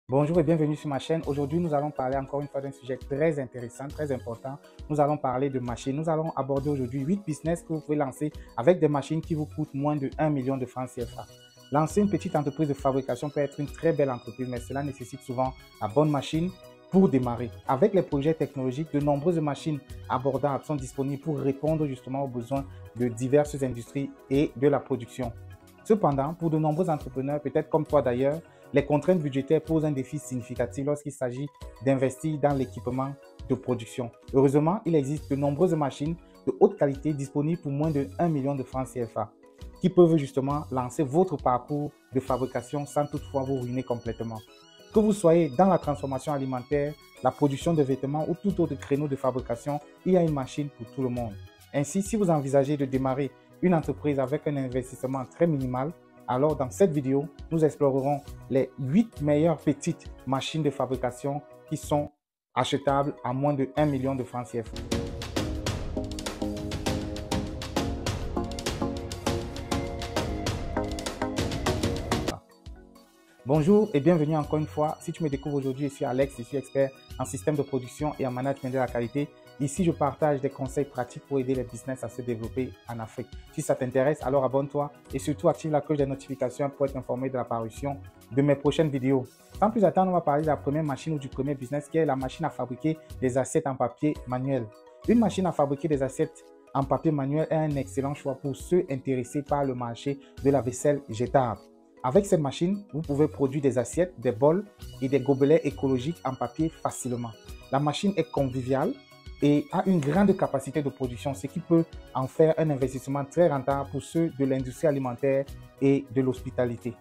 Bonjour et bienvenue sur ma chaîne. Aujourd'hui, nous allons parler encore une fois d'un sujet très intéressant, très important. Nous allons parler de machines. Nous allons aborder aujourd'hui 8 business que vous pouvez lancer avec des machines qui vous coûtent moins de 1 million de francs CFA. Lancer une petite entreprise de fabrication peut être une très belle entreprise, mais cela nécessite souvent la bonne machine pour démarrer. Avec les projets technologiques, de nombreuses machines abordables sont disponibles pour répondre justement aux besoins de diverses industries et de la production. Cependant, pour de nombreux entrepreneurs, peut-être comme toi d'ailleurs, les contraintes budgétaires posent un défi significatif lorsqu'il s'agit d'investir dans l'équipement de production. Heureusement, il existe de nombreuses machines de haute qualité disponibles pour moins de 1 million de francs CFA qui peuvent justement lancer votre parcours de fabrication sans toutefois vous ruiner complètement. Que vous soyez dans la transformation alimentaire, la production de vêtements ou tout autre créneau de fabrication, il y a une machine pour tout le monde. Ainsi, si vous envisagez de démarrer une entreprise avec un investissement très minimal, alors dans cette vidéo, nous explorerons les 8 meilleures petites machines de fabrication qui sont achetables à moins de 1 million de francs CFA. Bonjour et bienvenue encore une fois. Si tu me découvres aujourd'hui, je suis Alex, je suis expert en système de production et en management de la qualité. Ici, je partage des conseils pratiques pour aider les business à se développer en Afrique. Si ça t'intéresse, alors abonne-toi et surtout active la cloche des notifications pour être informé de la parution de mes prochaines vidéos. Sans plus attendre, on va parler de la première machine ou du premier business qui est la machine à fabriquer des assiettes en papier manuel. Une machine à fabriquer des assiettes en papier manuel est un excellent choix pour ceux intéressés par le marché de la vaisselle jetable. Avec cette machine, vous pouvez produire des assiettes, des bols et des gobelets écologiques en papier facilement. La machine est conviviale et a une grande capacité de production, ce qui peut en faire un investissement très rentable pour ceux de l'industrie alimentaire et de l'hospitalité.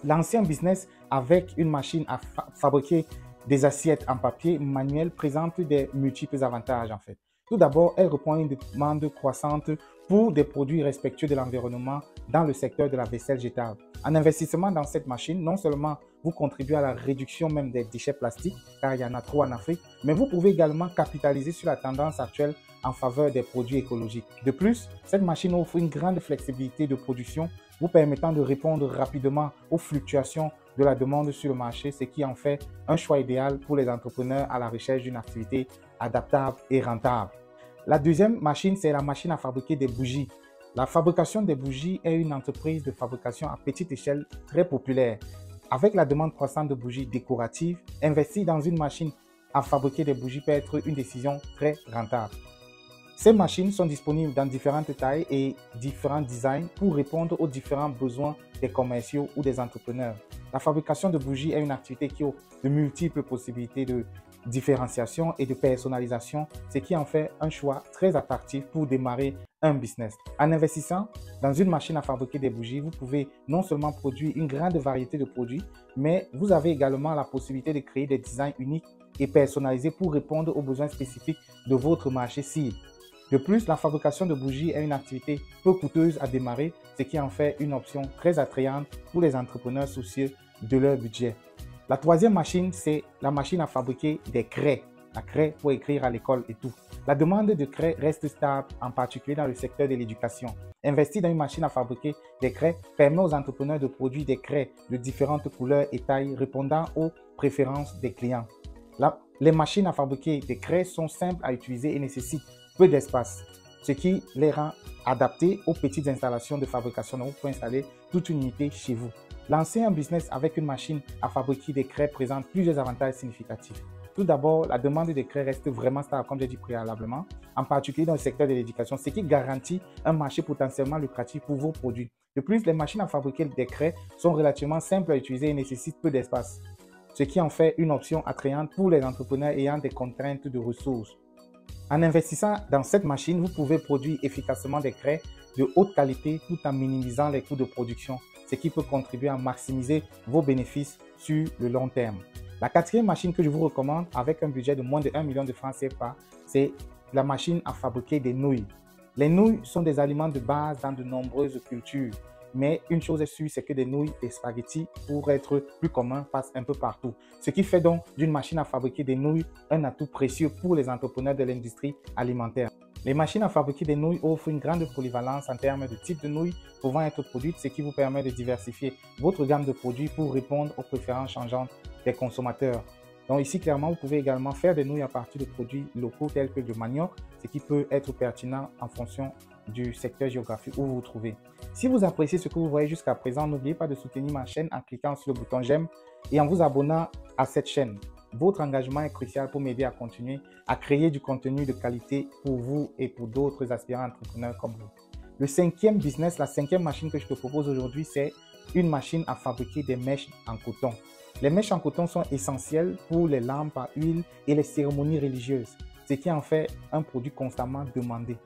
Lancer un business avec une machine à fabriquer des assiettes en papier manuel présente des multiples avantages en fait. Tout d'abord, elle répond à une demande croissante pour des produits respectueux de l'environnement dans le secteur de la vaisselle jetable. En investissement dans cette machine, non seulement vous contribuez à la réduction même des déchets plastiques, car il y en a trop en Afrique, mais vous pouvez également capitaliser sur la tendance actuelle en faveur des produits écologiques. De plus, cette machine offre une grande flexibilité de production, vous permettant de répondre rapidement aux fluctuations de la demande sur le marché, ce qui en fait un choix idéal pour les entrepreneurs à la recherche d'une activité adaptable et rentable. La deuxième machine, c'est la machine à fabriquer des bougies. La fabrication des bougies est une entreprise de fabrication à petite échelle très populaire. Avec la demande croissante de bougies décoratives, investir dans une machine à fabriquer des bougies peut être une décision très rentable. Ces machines sont disponibles dans différentes tailles et différents designs pour répondre aux différents besoins des commerciaux ou des entrepreneurs. La fabrication de bougies est une activité qui offre de multiples possibilités de différenciation et de personnalisation, ce qui en fait un choix très attractif pour démarrer un business. En investissant dans une machine à fabriquer des bougies, vous pouvez non seulement produire une grande variété de produits, mais vous avez également la possibilité de créer des designs uniques et personnalisés pour répondre aux besoins spécifiques de votre marché cible. De plus, la fabrication de bougies est une activité peu coûteuse à démarrer, ce qui en fait une option très attrayante pour les entrepreneurs soucieux de leur budget. La troisième machine, c'est la machine à fabriquer des craies. La craie pour écrire à l'école et tout. La demande de craies reste stable, en particulier dans le secteur de l'éducation. Investir dans une machine à fabriquer des craies permet aux entrepreneurs de produire des craies de différentes couleurs et tailles répondant aux préférences des clients. Les machines à fabriquer des craies sont simples à utiliser et nécessitent peu d'espace, ce qui les rend adaptés aux petites installations de fabrication. Donc, vous pouvez installer toute une unité chez vous. Lancer un business avec une machine à fabriquer des craies présente plusieurs avantages significatifs. Tout d'abord, la demande des craies reste vraiment stable, comme j'ai dit préalablement, en particulier dans le secteur de l'éducation, ce qui garantit un marché potentiellement lucratif pour vos produits. De plus, les machines à fabriquer des craies sont relativement simples à utiliser et nécessitent peu d'espace, ce qui en fait une option attrayante pour les entrepreneurs ayant des contraintes de ressources. En investissant dans cette machine, vous pouvez produire efficacement des craies de haute qualité tout en minimisant les coûts de production, ce qui peut contribuer à maximiser vos bénéfices sur le long terme. La quatrième machine que je vous recommande avec un budget de moins de 1 million de francs CFA, c'est la machine à fabriquer des nouilles. Les nouilles sont des aliments de base dans de nombreuses cultures. Mais une chose est sûre, c'est que des nouilles et spaghettis, pour être plus communs, passent un peu partout. Ce qui fait donc d'une machine à fabriquer des nouilles un atout précieux pour les entrepreneurs de l'industrie alimentaire. Les machines à fabriquer des nouilles offrent une grande polyvalence en termes de type de nouilles pouvant être produites, ce qui vous permet de diversifier votre gamme de produits pour répondre aux préférences changeantes des consommateurs. Donc ici, clairement, vous pouvez également faire des nouilles à partir de produits locaux tels que du manioc, ce qui peut être pertinent en fonction du secteur géographique où vous vous trouvez. Si vous appréciez ce que vous voyez jusqu'à présent, n'oubliez pas de soutenir ma chaîne en cliquant sur le bouton j'aime et en vous abonnant à cette chaîne. Votre engagement est crucial pour m'aider à continuer à créer du contenu de qualité pour vous et pour d'autres aspirants entrepreneurs comme vous. Le cinquième business, la cinquième machine que je te propose aujourd'hui, c'est une machine à fabriquer des mèches en coton. Les mèches en coton sont essentielles pour les lampes à huile et les cérémonies religieuses, ce qui en fait un produit constamment demandé.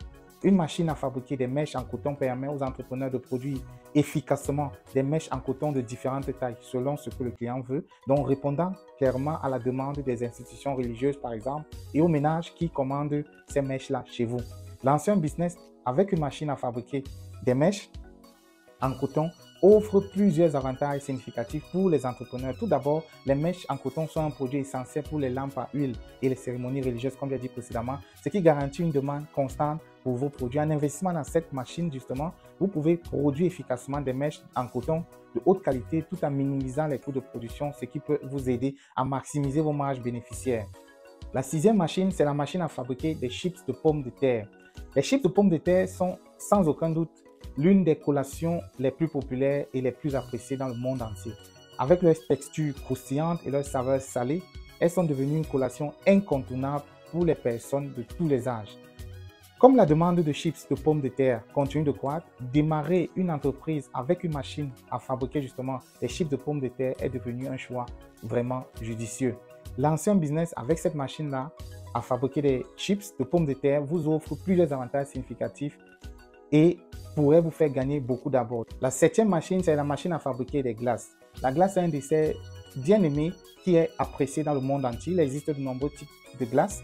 Une machine à fabriquer des mèches en coton permet aux entrepreneurs de produire efficacement des mèches en coton de différentes tailles selon ce que le client veut, donc répondant clairement à la demande des institutions religieuses par exemple et aux ménages qui commandent ces mèches-là chez vous. Lancer un business avec une machine à fabriquer des mèches en coton offre plusieurs avantages significatifs pour les entrepreneurs. Tout d'abord, les mèches en coton sont un produit essentiel pour les lampes à huile et les cérémonies religieuses, comme j'ai dit précédemment, ce qui garantit une demande constante pour vos produits. En investissement dans cette machine, justement, vous pouvez produire efficacement des mèches en coton de haute qualité tout en minimisant les coûts de production, ce qui peut vous aider à maximiser vos marges bénéficiaires. La sixième machine, c'est la machine à fabriquer des chips de pommes de terre. Les chips de pommes de terre sont sans aucun doute l'une des collations les plus populaires et les plus appréciées dans le monde entier. Avec leur texture croustillante et leur saveur salée, elles sont devenues une collation incontournable pour les personnes de tous les âges. Comme la demande de chips de pommes de terre continue de croître, démarrer une entreprise avec une machine à fabriquer justement des chips de pommes de terre est devenu un choix vraiment judicieux. Lancer un business avec cette machine-là à fabriquer des chips de pommes de terre vous offre plusieurs avantages significatifs et pourrait vous faire gagner beaucoup d'abord. La septième machine, c'est la machine à fabriquer des glaces. La glace est un dessert bien aimé qui est apprécié dans le monde entier. Il existe de nombreux types de glaces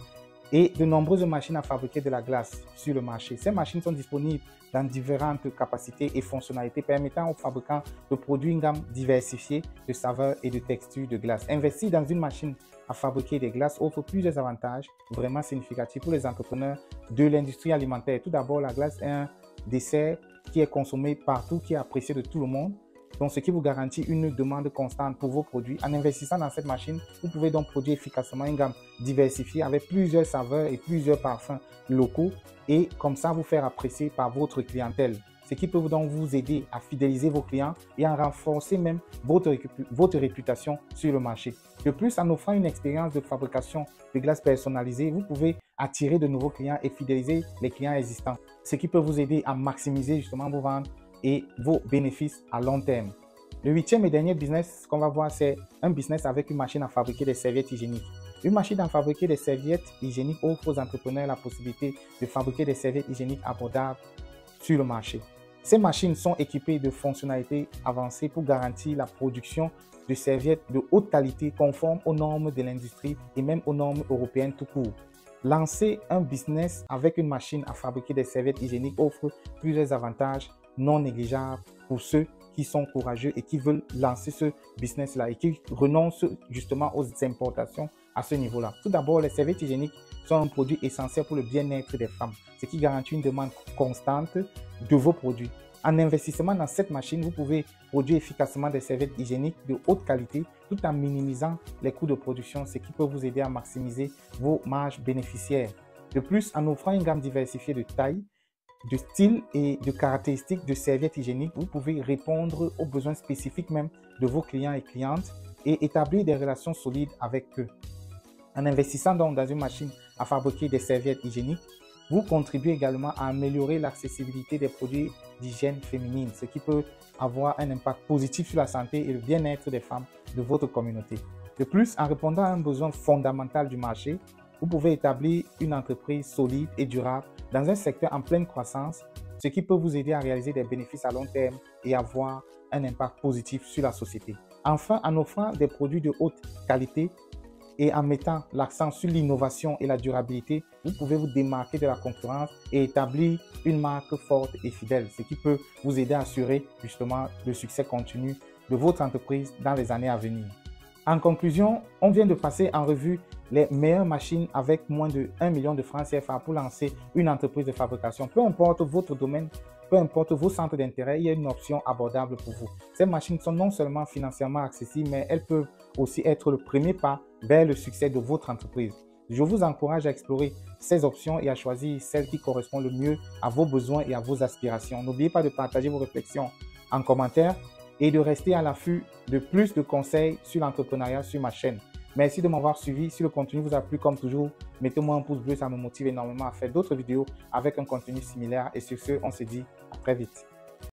et de nombreuses machines à fabriquer de la glace sur le marché. Ces machines sont disponibles dans différentes capacités et fonctionnalités permettant aux fabricants de produire une gamme diversifiée de saveurs et de textures de glace. Investir dans une machine à fabriquer des glaces offre plusieurs avantages vraiment significatifs pour les entrepreneurs de l'industrie alimentaire. Tout d'abord, la glace est un dessert qui est consommé partout, qui est apprécié de tout le monde. Donc, ce qui vous garantit une demande constante pour vos produits. En investissant dans cette machine, vous pouvez donc produire efficacement une gamme diversifiée avec plusieurs saveurs et plusieurs parfums locaux et comme ça vous faire apprécier par votre clientèle. Ce qui peut donc vous aider à fidéliser vos clients et à renforcer même votre réputation sur le marché. De plus, en offrant une expérience de fabrication de glace personnalisée, vous pouvez attirer de nouveaux clients et fidéliser les clients existants. Ce qui peut vous aider à maximiser justement vos ventes et vos bénéfices à long terme. Le huitième et dernier business qu'on va voir, c'est un business avec une machine à fabriquer des serviettes hygiéniques. Une machine à fabriquer des serviettes hygiéniques offre aux entrepreneurs la possibilité de fabriquer des serviettes hygiéniques abordables sur le marché. Ces machines sont équipées de fonctionnalités avancées pour garantir la production de serviettes de haute qualité conformes aux normes de l'industrie et même aux normes européennes tout court. Lancer un business avec une machine à fabriquer des serviettes hygiéniques offre plusieurs avantages non négligeables pour ceux qui sont courageux et qui veulent lancer ce business-là et qui renoncent justement aux importations à ce niveau-là. Tout d'abord, les serviettes hygiéniques sont un produit essentiel pour le bien-être des femmes, ce qui garantit une demande constante de vos produits. En investissement dans cette machine, vous pouvez produire efficacement des serviettes hygiéniques de haute qualité tout en minimisant les coûts de production, ce qui peut vous aider à maximiser vos marges bénéficiaires. De plus, en offrant une gamme diversifiée de tailles, de styles et de caractéristiques de serviettes hygiéniques, vous pouvez répondre aux besoins spécifiques même de vos clients et clientes et établir des relations solides avec eux. En investissant donc dans une machine à fabriquer des serviettes hygiéniques, vous contribuez également à améliorer l'accessibilité des produits d'hygiène féminine, ce qui peut avoir un impact positif sur la santé et le bien-être des femmes de votre communauté. De plus, en répondant à un besoin fondamental du marché, vous pouvez établir une entreprise solide et durable dans un secteur en pleine croissance, ce qui peut vous aider à réaliser des bénéfices à long terme et avoir un impact positif sur la société. Enfin, en offrant des produits de haute qualité et en mettant l'accent sur l'innovation et la durabilité, vous pouvez vous démarquer de la concurrence et établir une marque forte et fidèle, ce qui peut vous aider à assurer justement le succès continu de votre entreprise dans les années à venir. En conclusion, on vient de passer en revue les meilleures machines avec moins de 1 million de francs CFA pour lancer une entreprise de fabrication. Peu importe votre domaine peu importe vos centres d'intérêt, il y a une option abordable pour vous. Ces machines sont non seulement financièrement accessibles, mais elles peuvent aussi être le premier pas vers le succès de votre entreprise. Je vous encourage à explorer ces options et à choisir celle qui correspond le mieux à vos besoins et à vos aspirations. N'oubliez pas de partager vos réflexions en commentaire et de rester à l'affût de plus de conseils sur l'entrepreneuriat sur ma chaîne. Merci de m'avoir suivi. Si le contenu vous a plu, comme toujours, mettez-moi un pouce bleu, ça me motive énormément à faire d'autres vidéos avec un contenu similaire. Et sur ce, on se dit à très vite.